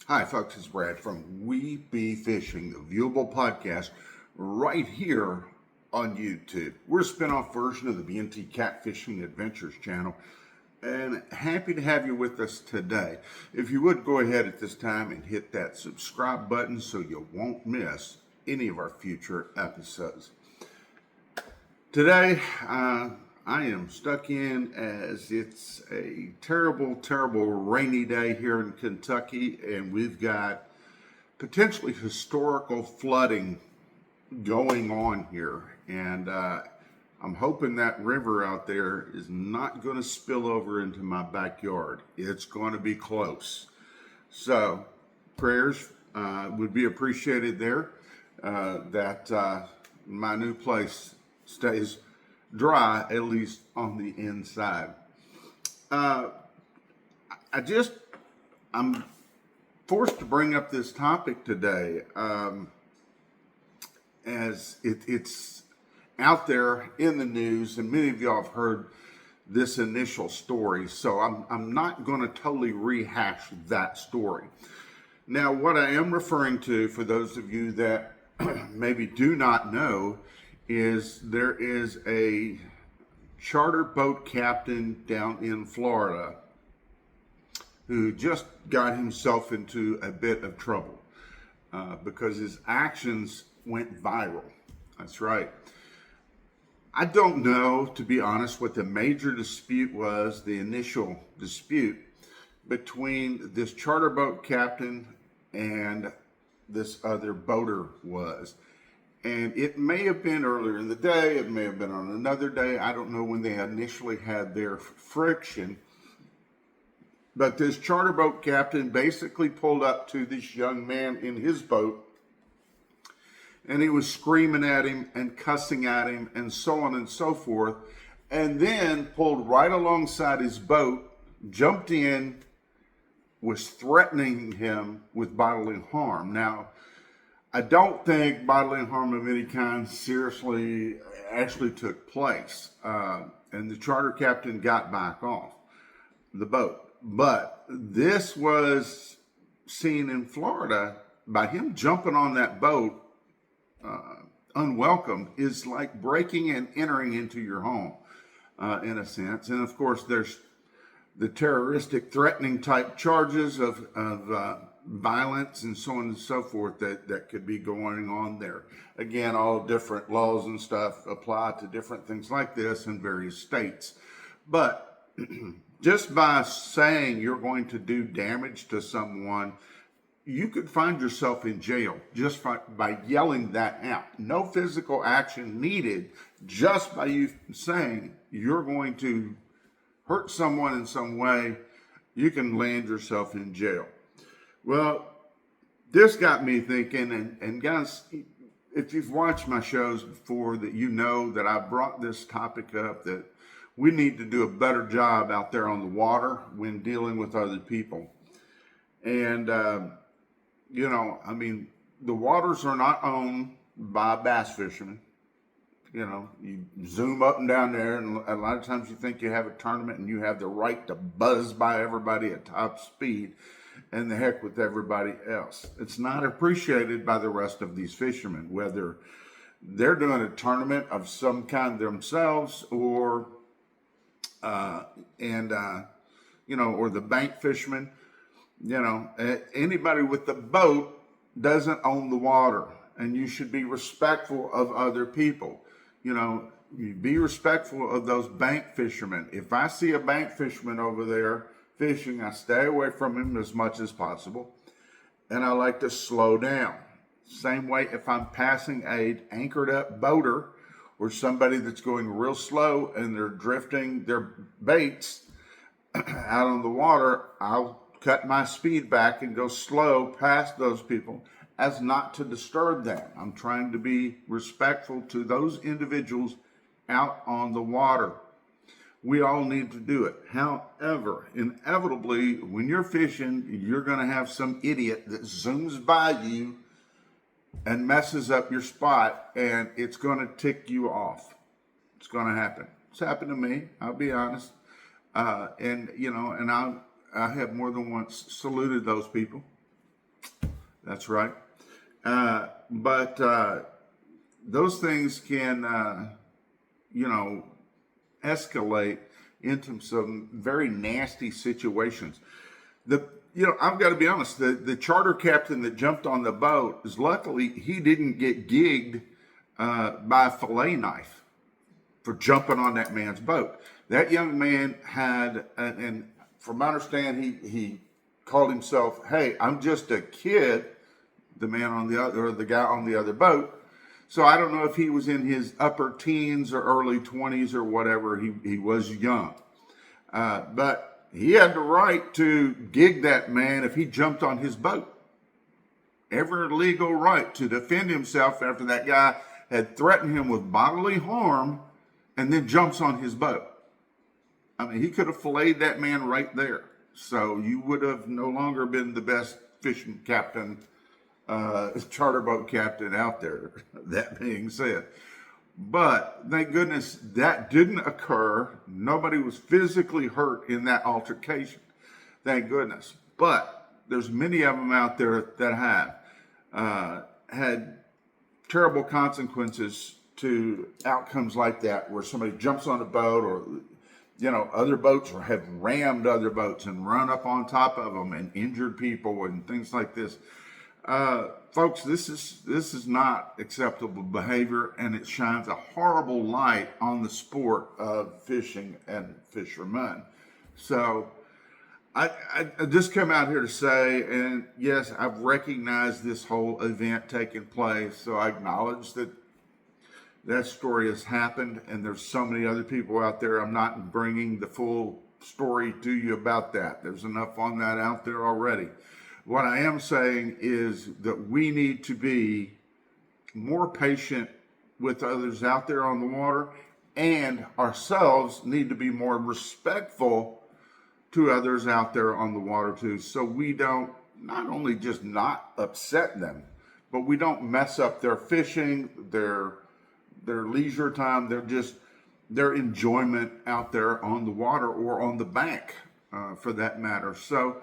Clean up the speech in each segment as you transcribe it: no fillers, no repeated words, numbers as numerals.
Hi, folks. It's Brad from We Be Fishing, the viewable podcast right here on YouTube. We're a spin-off version of the B&T Catfishing Adventures channel, and happy to have you with us today. If you would go ahead at this time and hit that subscribe button so you won't miss any of our future episodes. Today, I am stuck in as it's a terrible, terrible rainy day here in Kentucky, and we've got potentially historical flooding going on here. And I'm hoping that river out there is not going to spill over into my backyard. It's going to be close. So, prayers would be appreciated there that my new place stays dry, at least on the inside. Uh, I'm forced to bring up this topic today as it's out there in the news, and many of y'all have heard this initial story, so I'm not going to totally rehash that story. Now, what I am referring to, for those of you that maybe do not know, is there is a charter boat captain down in Florida who just got himself into a bit of trouble because his actions went viral. That's right. I don't know, to be honest, what the major dispute was, the initial dispute between this charter boat captain and this other boater was. And it may have been earlier in the day, it may have been on another day. I don't know when they initially had their friction. But this charter boat captain basically pulled up to this young man in his boat, and he was screaming at him and cussing at him and so on and so forth, and then pulled right alongside his boat, jumped in, was threatening him with bodily harm. Now, I don't think bodily harm of any kind seriously actually took place. And the charter captain got back off the boat. But this was seen in Florida. By him jumping on that boat unwelcome is like breaking and entering into your home in a sense. And of course, there's the terroristic threatening type charges of violence and so on and so forth that could be going on there. Again, all different laws and stuff apply to different things like this in various states. But just by saying you're going to do damage to someone, you could find yourself in jail just by yelling that out. No physical action needed, just by you saying you're going to hurt someone in some way, you can land yourself in jail. Well, this got me thinking, and guys, if you've watched my shows before, that you know that I brought this topic up, that we need to do a better job out there on the water when dealing with other people. And, the waters are not owned by bass fishermen. You zoom up and down there, and a lot of times you think you have a tournament and you have the right to buzz by everybody at top speed and the heck with everybody else. It's not appreciated by the rest of these fishermen, whether they're doing a tournament of some kind themselves or the bank fishermen. Anybody with the boat doesn't own the water, and you should be respectful of other people. You be respectful of those bank fishermen. If I see a bank fisherman over there fishing, I stay away from him as much as possible, and I like to slow down. Same way if I'm passing a anchored up boater or somebody that's going real slow and they're drifting their baits out on the water, I'll cut my speed back and go slow past those people as not to disturb them. I'm trying to be respectful to those individuals out on the water. We all need to do it. However, inevitably, when you're fishing, you're going to have some idiot that zooms by you and messes up your spot, and it's going to tick you off. It's going to happen. It's happened to me, I'll be honest. And I have more than once saluted those people That's right. But those things can, you know, escalate into some very nasty situations. I've got to be honest. The charter captain that jumped on the boat is luckily he didn't get gigged by a fillet knife for jumping on that man's boat. That young man had, and from my understanding, he called himself, "Hey, I'm just a kid." The man on the other, or the guy on the other boat. So I don't know if he was in his upper teens or early 20s or whatever. He was young, but he had the right to gig that man if he jumped on his boat. Every legal right to defend himself after that guy had threatened him with bodily harm and then jumps on his boat. I mean, he could have filleted that man right there. So you would have no longer been the best fishing captain, charter boat captain out there. That being said, but thank goodness that didn't occur. Nobody was physically hurt in that altercation. Thank goodness. But there's many of them out there that have had terrible consequences to outcomes like that, where somebody jumps on a boat, or other boats have rammed other boats and run up on top of them and injured people and things like this. Folks, this is not acceptable behavior, and it shines a horrible light on the sport of fishing and fishermen. So I just come out here to say, and yes, I've recognized this whole event taking place, so I acknowledge that story has happened, and there's so many other people out there. I'm not bringing the full story to you about that. There's enough on that out there already. What I am saying is that we need to be more patient with others out there on the water, and ourselves need to be more respectful to others out there on the water too, so we don't not only just not upset them, but we don't mess up their fishing, their leisure time, their enjoyment out there on the water or on the bank, for that matter. So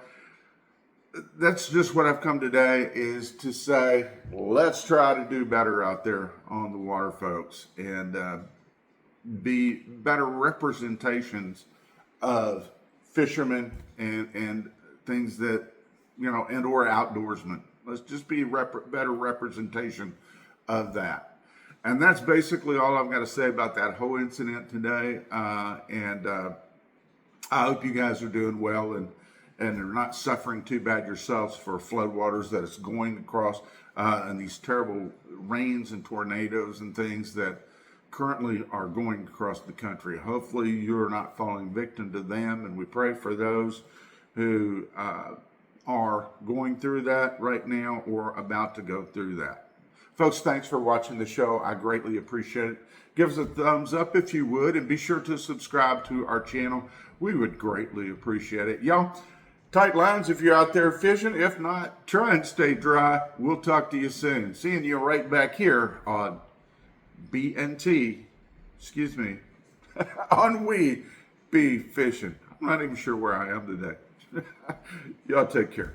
that's just what I've come today, is to say, let's try to do better out there on the water, folks, and be better representations of fishermen and things that, and or outdoorsmen. Let's just be better representation of that. And that's basically all I've got to say about that whole incident today. And I hope you guys are doing well and are not suffering too bad yourselves for floodwaters that it's going across, and these terrible rains and tornadoes and things that currently are going across the country. Hopefully you're not falling victim to them, and we pray for those who are going through that right now or about to go through that. Folks, thanks for watching the show. I greatly appreciate it. Give us a thumbs up if you would, and be sure to subscribe to our channel. We would greatly appreciate it. Y'all, tight lines if you're out there fishing. If not, try and stay dry. We'll talk to you soon. Seeing you right back here on BNT, on We Be Fishing. I'm not even sure where I am today. Y'all take care.